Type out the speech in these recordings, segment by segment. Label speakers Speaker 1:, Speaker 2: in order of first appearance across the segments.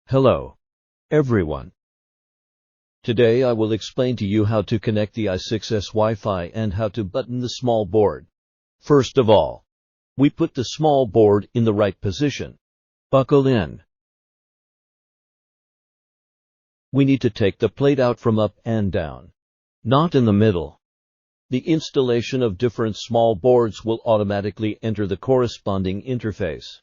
Speaker 1: Hello, everyone. Today I will explain to you how to connect the i6S Wi-Fi and how to button the small board. First of all, we put the small board in the right position. Buckle in. We need to take the plate out from up and down, not in the middle. The installation of different small boards will automatically enter the corresponding interface.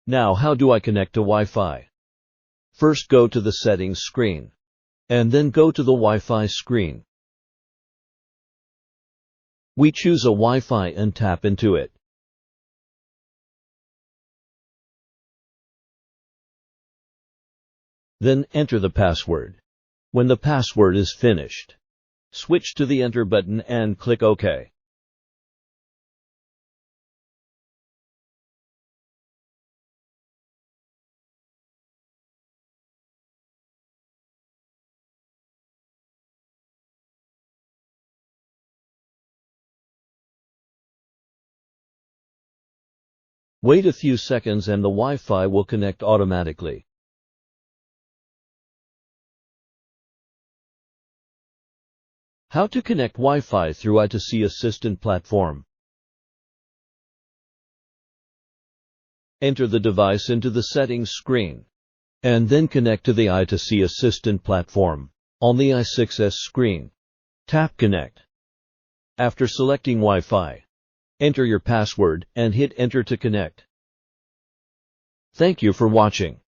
Speaker 1: Now, how do I connect to Wi-Fi? First, go to the settings screen, and then go to the Wi-Fi screen. We choose a Wi-Fi and tap into it. Then enter the password. When the password is finished, switch to the Enter button and click OK. Wait a few seconds and the Wi-Fi will connect automatically. How to connect Wi-Fi through i6S Assistant platform. Enter the device into the settings screen, and then connect to the i6S Assistant platform. On the i6S screen, tap Connect. After selecting Wi-Fi, enter your password and hit Enter to connect. Thank you for watching.